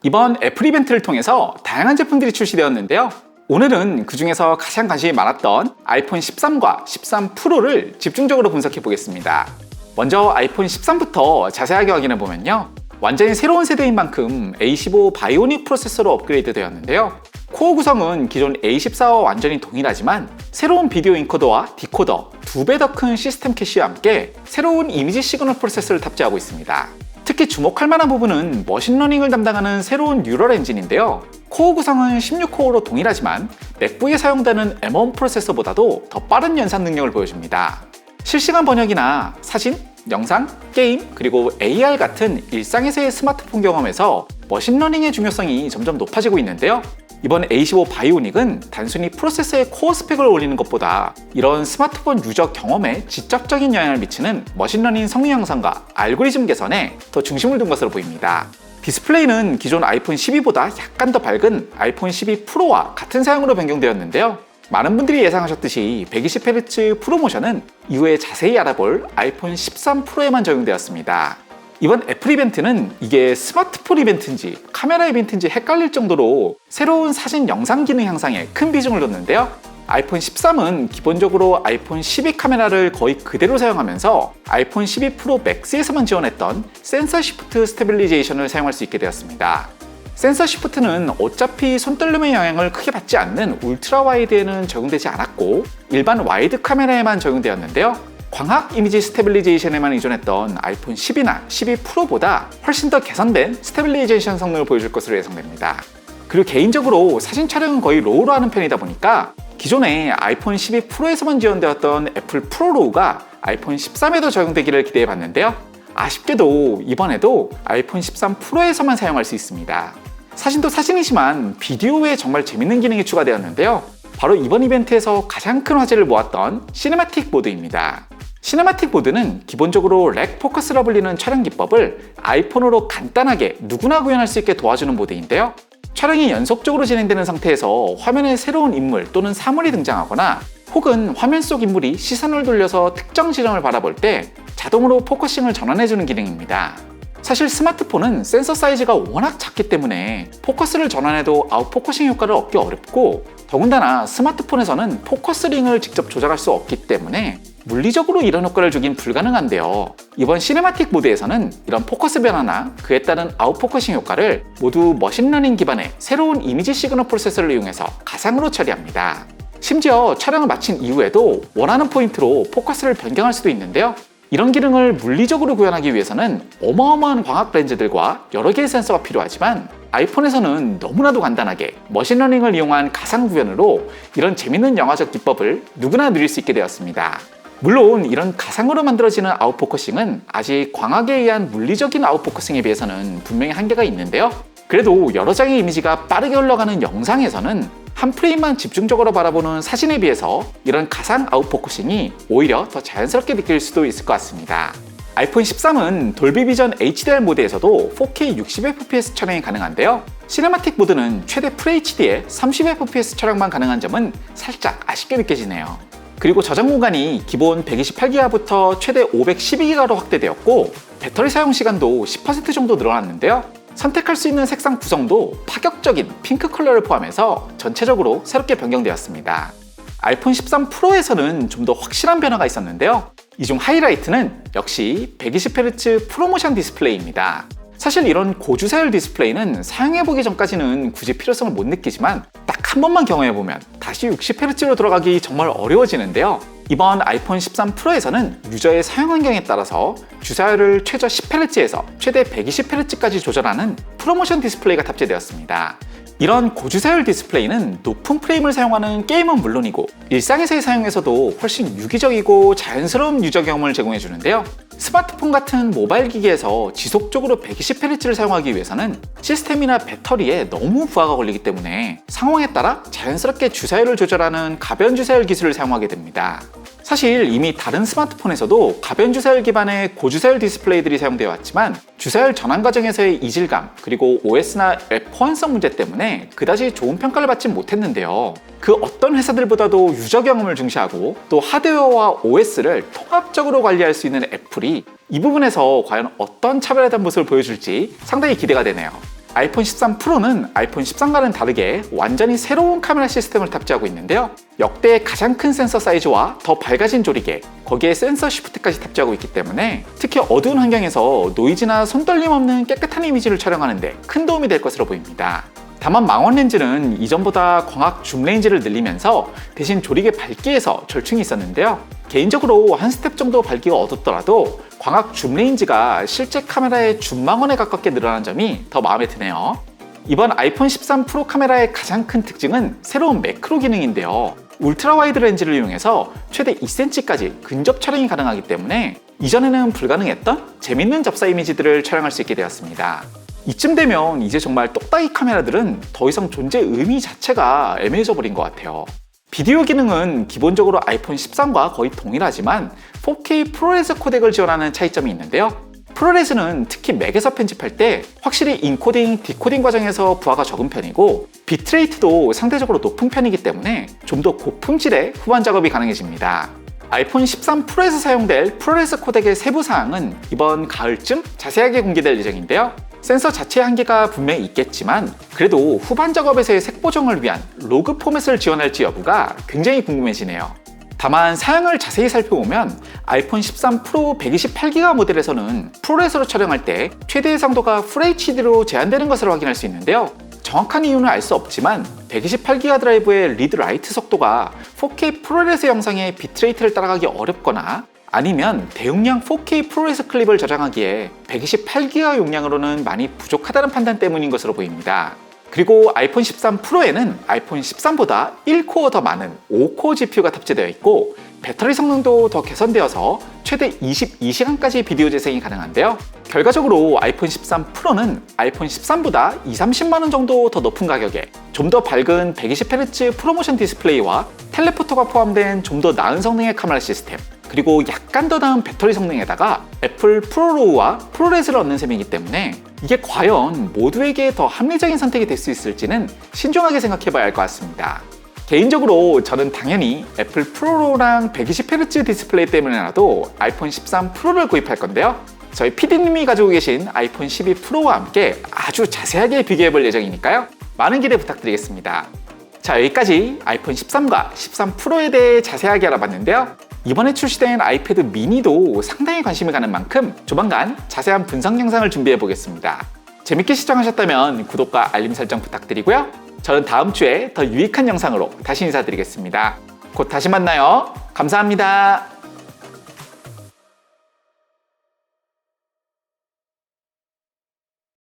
이번 애플 이벤트를 통해서 다양한 제품들이 출시되었는데요. 오늘은 그 중에서 가장 관심이 많았던 아이폰 13과 13 프로를 집중적으로 분석해 보겠습니다. 먼저 아이폰 13부터 자세하게 확인해 보면요. 완전히 새로운 세대인 만큼 A15 바이오닉 프로세서로 업그레이드 되었는데요. 코어 구성은 기존 A14와 완전히 동일하지만 새로운 비디오 인코더와 디코더 2배 더 큰 시스템 캐시와 함께 새로운 이미지 시그널 프로세서를 탑재하고 있습니다. 특히 주목할 만한 부분은 머신러닝을 담당하는 새로운 뉴럴 엔진인데요. 코어 구성은 16코어로 동일하지만 맥북에 사용되는 M1 프로세서보다도 더 빠른 연산 능력을 보여줍니다. 실시간 번역이나 사진, 영상, 게임, 그리고 AR 같은 일상에서의 스마트폰 경험에서 머신러닝의 중요성이 점점 높아지고 있는데요. 이번 A15 바이오닉은 단순히 프로세서의 코어 스펙을 올리는 것보다 이런 스마트폰 유저 경험에 직접적인 영향을 미치는 머신러닝 성능 향상과 알고리즘 개선에 더 중심을 둔 것으로 보입니다. 디스플레이는 기존 아이폰 12보다 약간 더 밝은 아이폰 12 프로와 같은 사양으로 변경되었는데요. 많은 분들이 예상하셨듯이 120Hz 프로모션은 이후에 자세히 알아볼 아이폰 13 프로에만 적용되었습니다. 이번 애플 이벤트는 이게 스마트폰 이벤트인지 카메라 이벤트인지 헷갈릴 정도로 새로운 사진 영상 기능 향상에 큰 비중을 뒀는데요. 아이폰 13은 기본적으로 아이폰 12 카메라를 거의 그대로 사용하면서 아이폰 12 프로 맥스에서만 지원했던 센서 시프트 스테빌리제이션을 사용할 수 있게 되었습니다. 센서 시프트는 어차피 손떨림의 영향을 크게 받지 않는 울트라 와이드에는 적용되지 않았고 일반 와이드 카메라에만 적용되었는데요. 광학 이미지 스테빌리제이션에만 의존했던 아이폰 10이나 12 프로보다 훨씬 더 개선된 스테빌리제이션 성능을 보여줄 것으로 예상됩니다. 그리고 개인적으로 사진 촬영은 거의 로우로 하는 편이다 보니까 기존에 아이폰 12 프로에서만 지원되었던 애플 프로로우가 아이폰 13에도 적용되기를 기대해 봤는데요. 아쉽게도 이번에도 아이폰 13 프로에서만 사용할 수 있습니다. 사진도 사진이지만 비디오에 정말 재밌는 기능이 추가되었는데요. 바로 이번 이벤트에서 가장 큰 화제를 모았던 시네마틱 모드입니다. 시네마틱 모드는 기본적으로 렉 포커스라 불리는 촬영 기법을 아이폰으로 간단하게 누구나 구현할 수 있게 도와주는 모드인데요. 촬영이 연속적으로 진행되는 상태에서 화면에 새로운 인물 또는 사물이 등장하거나 혹은 화면 속 인물이 시선을 돌려서 특정 지점을 바라볼 때 자동으로 포커싱을 전환해주는 기능입니다. 사실 스마트폰은 센서 사이즈가 워낙 작기 때문에 포커스를 전환해도 아웃포커싱 효과를 얻기 어렵고 더군다나 스마트폰에서는 포커스 링을 직접 조작할 수 없기 때문에 물리적으로 이런 효과를 주긴 불가능한데요. 이번 시네마틱 모드에서는 이런 포커스 변화나 그에 따른 아웃포커싱 효과를 모두 머신러닝 기반의 새로운 이미지 시그널 프로세서를 이용해서 가상으로 처리합니다. 심지어 촬영을 마친 이후에도 원하는 포인트로 포커스를 변경할 수도 있는데요. 이런 기능을 물리적으로 구현하기 위해서는 어마어마한 광학 렌즈들과 여러 개의 센서가 필요하지만 아이폰에서는 너무나도 간단하게 머신러닝을 이용한 가상 구현으로 이런 재밌는 영화적 기법을 누구나 누릴 수 있게 되었습니다. 물론 이런 가상으로 만들어지는 아웃포커싱은 아직 광학에 의한 물리적인 아웃포커싱에 비해서는 분명히 한계가 있는데요. 그래도 여러 장의 이미지가 빠르게 흘러가는 영상에서는 한 프레임만 집중적으로 바라보는 사진에 비해서 이런 가상 아웃포커싱이 오히려 더 자연스럽게 느낄 수도 있을 것 같습니다. 아이폰 13은 돌비 비전 HDR 모드에서도 4K 60fps 촬영이 가능한데요. 시네마틱 모드는 최대 FHD에 30fps 촬영만 가능한 점은 살짝 아쉽게 느껴지네요. 그리고 저장 공간이 기본 128기가부터 최대 512기가로 확대되었고 배터리 사용 시간도 10% 정도 늘어났는데요. 선택할 수 있는 색상 구성도 파격적인 핑크 컬러를 포함해서 전체적으로 새롭게 변경되었습니다. 아이폰 13 프로에서는 좀 더 확실한 변화가 있었는데요. 이 중 하이라이트는 역시 120Hz 프로모션 디스플레이입니다. 사실 이런 고주사율 디스플레이는 사용해보기 전까지는 굳이 필요성을 못 느끼지만 딱 한 번만 경험해보면 다시 60Hz로 돌아가기 정말 어려워지는데요. 이번 아이폰 13 프로에서는 유저의 사용 환경에 따라서 주사율을 최저 10Hz에서 최대 120Hz까지 조절하는 프로모션 디스플레이가 탑재되었습니다. 이런 고주사율 디스플레이는 높은 프레임을 사용하는 게임은 물론이고 일상에서의 사용에서도 훨씬 유기적이고 자연스러운 유저 경험을 제공해주는데요. 스마트폰 같은 모바일 기기에서 지속적으로 120Hz를 사용하기 위해서는 시스템이나 배터리에 너무 부하가 걸리기 때문에 상황에 따라 자연스럽게 주사율을 조절하는 가변 주사율 기술을 사용하게 됩니다. 사실 이미 다른 스마트폰에서도 가변 주사율 기반의 고주사율 디스플레이들이 사용되어 왔지만 주사율 전환 과정에서의 이질감 그리고 OS나 앱 호환성 문제 때문에 그다지 좋은 평가를 받지 못했는데요. 그 어떤 회사들보다도 유저 경험을 중시하고 또 하드웨어와 OS를 통합적으로 관리할 수 있는 애플이 이 부분에서 과연 어떤 차별화된 모습을 보여줄지 상당히 기대가 되네요. 아이폰 13 프로는 아이폰 13과는 다르게 완전히 새로운 카메라 시스템을 탑재하고 있는데요. 역대 가장 큰 센서 사이즈와 더 밝아진 조리개, 거기에 센서 쉬프트까지 탑재하고 있기 때문에 특히 어두운 환경에서 노이즈나 손떨림 없는 깨끗한 이미지를 촬영하는데 큰 도움이 될 것으로 보입니다. 다만 망원 렌즈는 이전보다 광학 줌 레인지를 늘리면서 대신 조리개 밝기에서 절충이 있었는데요. 개인적으로 한 스텝 정도 밝기가 어둡더라도 광학 줌 레인지가 실제 카메라의 줌망원에 가깝게 늘어난 점이 더 마음에 드네요. 이번 아이폰 13 프로 카메라의 가장 큰 특징은 새로운 매크로 기능인데요. 울트라 와이드 렌즈를 이용해서 최대 2cm까지 근접 촬영이 가능하기 때문에 이전에는 불가능했던 재밌는 접사 이미지들을 촬영할 수 있게 되었습니다. 이쯤 되면 이제 정말 똑딱이 카메라들은 더 이상 존재 의미 자체가 애매해져 버린 것 같아요. 비디오 기능은 기본적으로 아이폰 13과 거의 동일하지만 4K 프로레스 코덱을 지원하는 차이점이 있는데요. 프로레스는 특히 맥에서 편집할 때 확실히 인코딩, 디코딩 과정에서 부하가 적은 편이고 비트레이트도 상대적으로 높은 편이기 때문에 좀 더 고품질의 후반 작업이 가능해집니다. 아이폰 13 프로에서 사용될 프로레스 코덱의 세부 사항은 이번 가을쯤 자세하게 공개될 예정인데요. 센서 자체의 한계가 분명히 있겠지만 그래도 후반 작업에서의 색 보정을 위한 로그 포맷을 지원할지 여부가 굉장히 궁금해지네요. 다만 사양을 자세히 살펴보면 아이폰 13 프로 128기가 모델에서는 프로레스로 촬영할 때 최대 해상도가 FHD로 제한되는 것을 확인할 수 있는데요. 정확한 이유는 알 수 없지만 128기가 드라이브의 리드 라이트 속도가 4K 프로레스 영상의 비트레이트를 따라가기 어렵거나 아니면 대용량 4K 프로레스 클립을 저장하기에 128기가 용량으로는 많이 부족하다는 판단 때문인 것으로 보입니다. 그리고 아이폰 13 프로에는 아이폰 13보다 1코어 더 많은 5코어 GPU가 탑재되어 있고 배터리 성능도 더 개선되어서 최대 22시간까지 비디오 재생이 가능한데요. 결과적으로 아이폰 13 프로는 아이폰 13보다 20-30만원 정도 더 높은 가격에 좀 더 밝은 120Hz 프로모션 디스플레이와 텔레포터가 포함된 좀 더 나은 성능의 카메라 시스템, 그리고 약간 더 나은 배터리 성능에다가 애플 프로로우와 프로레스를 얻는 셈이기 때문에 이게 과연 모두에게 더 합리적인 선택이 될 수 있을지는 신중하게 생각해봐야 할 것 같습니다. 개인적으로 저는 당연히 애플 프로로우랑 120Hz 디스플레이 때문에라도 아이폰 13 프로를 구입할 건데요. 저희 PD님이 가지고 계신 아이폰 12 프로와 함께 아주 자세하게 비교해볼 예정이니까요. 많은 기대 부탁드리겠습니다. 자, 여기까지 아이폰 13과 13 프로에 대해 자세하게 알아봤는데요. 이번에 출시된 아이패드 미니도 상당히 관심이 가는 만큼 조만간 자세한 분석 영상을 준비해 보겠습니다. 재밌게 시청하셨다면 구독과 알림 설정 부탁드리고요. 저는 다음 주에 더 유익한 영상으로 다시 인사드리겠습니다. 곧 다시 만나요. 감사합니다.